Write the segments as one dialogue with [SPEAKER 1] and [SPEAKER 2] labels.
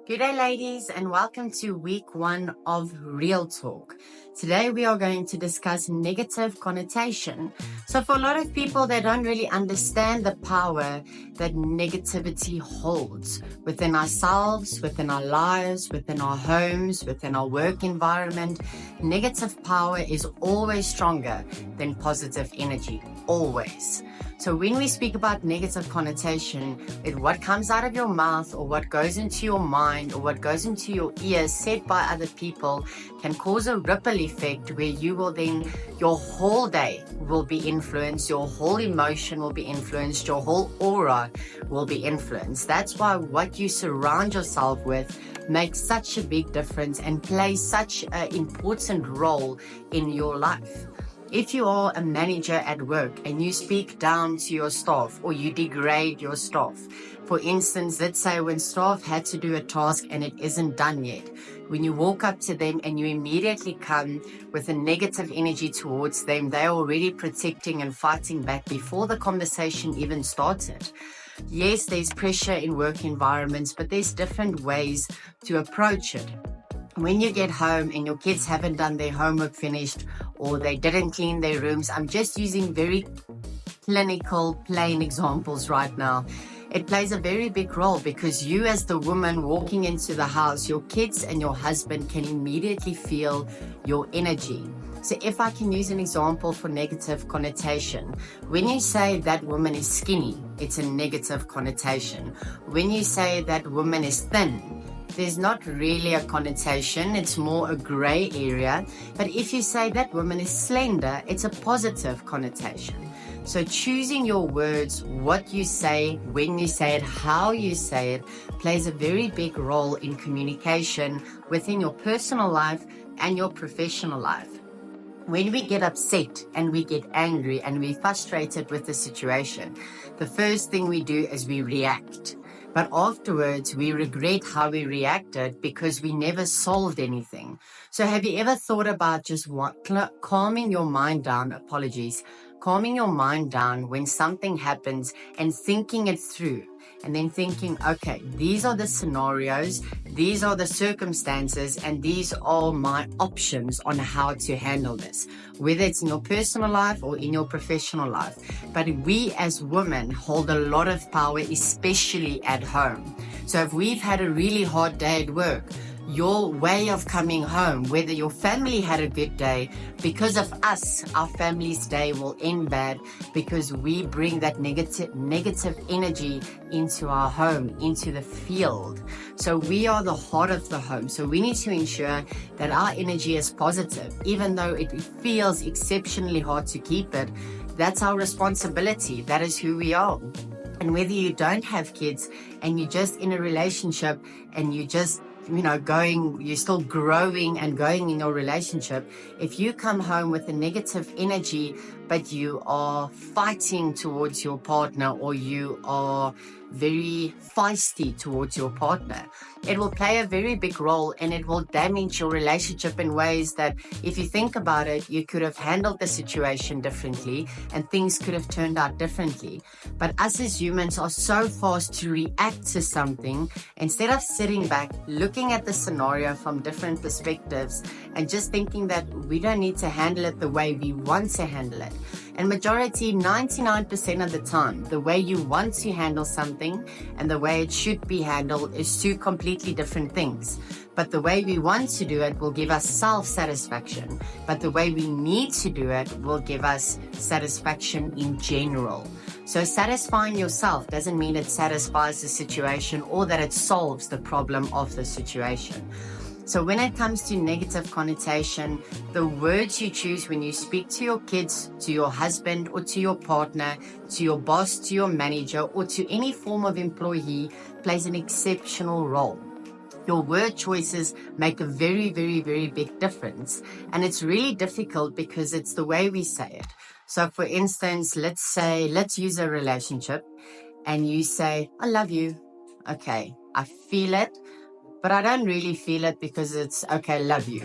[SPEAKER 1] Good day, ladies, and welcome to week 1 of Real Talk. Today we are going to discuss negative connotation. So for a lot of people, they don't really understand the power that negativity holds within ourselves, within our lives, within our homes, within our work environment. Negative power is always stronger than positive energy, always. So when we speak about negative connotation, what comes out of your mouth or what goes into your mind or what goes into your ears said by other people can cause a ripple effect where you will then, your whole day will be influenced, your whole emotion will be influenced, your whole aura will be influenced. That's why what you surround yourself with makes such a big difference and plays such an important role in your life. If you are a manager at work and you speak down to your staff or you degrade your staff, for instance, let's say when staff had to do a task and it isn't done yet, when you walk up to them and you immediately come with a negative energy towards them, they're already protecting and fighting back before the conversation even started. Yes, there's pressure in work environments, but there's different ways to approach it. When you get home and your kids haven't done their homework finished or they didn't clean their rooms, I'm just using very clinical, plain examples right now. It plays a very big role because you as the woman walking into the house, your kids and your husband can immediately feel your energy. So if I can use an example for negative connotation, when you say that woman is skinny, it's a negative connotation. When you say that woman is thin, there's not really a connotation, it's more a gray area. But if you say that woman is slender, it's a positive connotation. So choosing your words, what you say, when you say it, how you say it, plays a very big role in communication within your personal life and your professional life. When we get upset and we get angry and we're frustrated with the situation, the first thing we do is we react. But afterwards, we regret how we reacted because we never solved anything. So have you ever thought about just calming your mind down, calming your mind down when something happens and thinking it through? And then thinking, okay, these are the scenarios, these are the circumstances, and these are my options on how to handle this, whether it's in your personal life or in your professional life. But we as women hold a lot of power, especially at home. So if we've had a really hard day at work, your way of coming home, whether your family had a good day, because of us, our family's day will end bad because we bring that negative energy into our home, into the field. So we are the heart of the home. So we need to ensure that our energy is positive, even though it feels exceptionally hard to keep it. That's our responsibility. That is who we are. And whether you don't have kids and you're just in a relationship and you just you're still growing and going in your relationship, if you come home with a negative energy, but you are fighting towards your partner or you are very feisty towards your partner, it will play a very big role and it will damage your relationship in ways that, if you think about it, you could have handled the situation differently and things could have turned out differently. But us as humans are so fast to react to something instead of sitting back, looking at the scenario from different perspectives and just thinking that we don't need to handle it the way we want to handle it. And majority, 99% of the time, the way you want to handle something and the way it should be handled is two completely different things. But the way we want to do it will give us self-satisfaction. But the way we need to do it will give us satisfaction in general. So satisfying yourself doesn't mean it satisfies the situation or that it solves the problem of the situation. So when it comes to negative connotation, the words you choose when you speak to your kids, to your husband or to your partner, to your boss, to your manager, or to any form of employee plays an exceptional role. Your word choices make a very, very, very big difference. And it's really difficult because it's the way we say it. So for instance, let's use a relationship and you say, I love you. Okay, I feel it. But I don't really feel it because it's, okay, love you.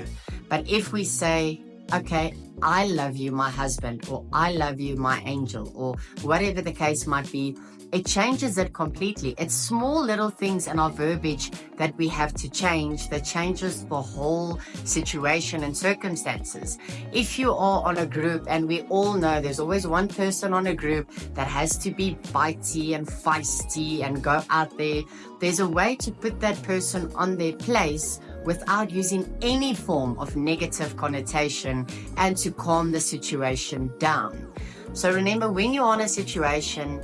[SPEAKER 1] But if we say, okay, I love you, my husband, or I love you, my angel, or whatever the case might be, it changes it completely. It's small little things in our verbiage that we have to change that changes the whole situation and circumstances. If you are on a group, and we all know there's always one person on a group that has to be bitey and feisty and go out there, there's a way to put that person on their place without using any form of negative connotation and to calm the situation down. So remember, when you're on a situation,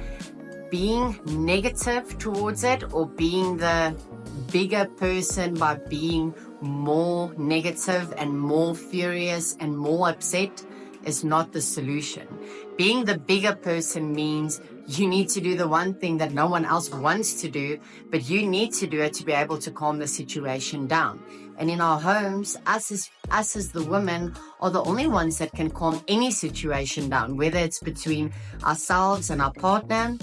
[SPEAKER 1] being negative towards it or being the bigger person by being more negative and more furious and more upset is not the solution. Being the bigger person means you need to do the one thing that no one else wants to do, but you need to do it to be able to calm the situation down. And in our homes, us as the women are the only ones that can calm any situation down, whether it's between ourselves and our partner,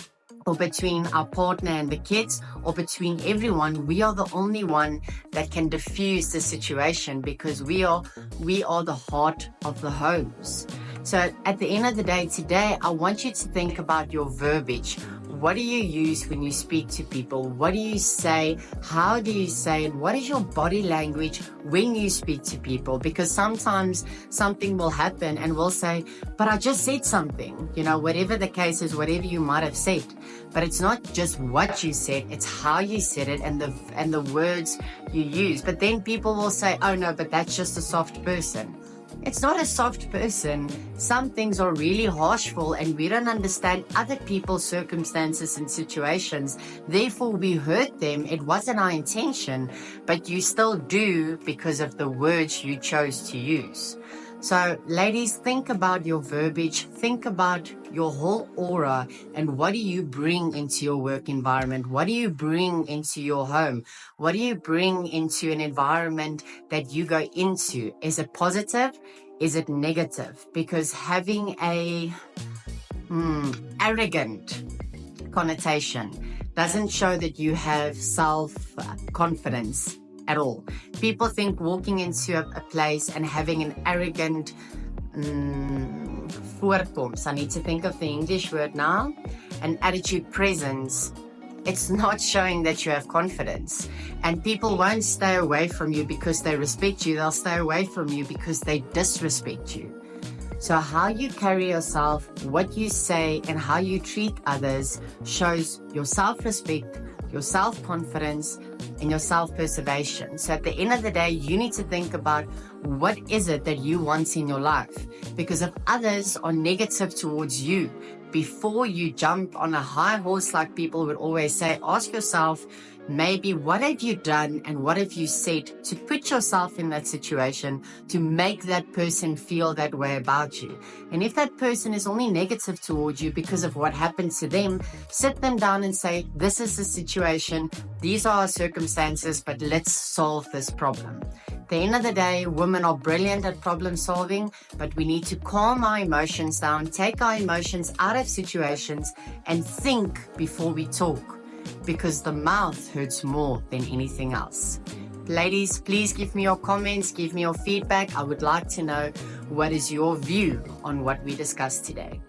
[SPEAKER 1] or between our partner and the kids, or between everyone. We are the only one that can diffuse the situation, because we are the heart of the homes. So at the end of the day today, I want you to think about your verbiage. What do you use when you speak to people? What do you say? How do you say it? What is your body language when you speak to people? Because sometimes something will happen and we'll say, but I just said something. You know, whatever the case is, whatever you might have said. But it's not just what you said, it's how you said it and the words you use. But then people will say, oh no, but that's just a soft person. It's not a soft person. Some things are really harshful and we don't understand other people's circumstances and situations. Therefore, we hurt them. It wasn't our intention, but you still do because of the words you chose to use. So ladies, think about your verbiage, think about your whole aura, and what do you bring into your work environment? What do you bring into your home? What do you bring into an environment that you go into? Is it positive? Is it negative? Because having a arrogant connotation doesn't show that you have self-confidence at all. People think walking into a place and having an arrogant voorkoms, I need to think of the English word now, an attitude presence, it's not showing that you have confidence. And people won't stay away from you because they respect you, they'll stay away from you because they disrespect you. So how you carry yourself, what you say, and how you treat others shows your self-respect, your self-confidence, and your self-preservation. So at the end of the day, you need to think about what is it that you want in your life. Because if others are negative towards you, before you jump on a high horse, like people would always say, ask yourself, maybe what have you done and what have you said to put yourself in that situation to make that person feel that way about you? And if that person is only negative towards you because of what happened to them, sit them down and say, this is the situation, these are our circumstances, but let's solve this problem. At the end of the day, women are brilliant at problem solving, but we need to calm our emotions down, take our emotions out of situations, and think before we talk, because the mouth hurts more than anything else. Ladies, please give me your comments, give me your feedback. I would like to know what is your view on what we discussed today.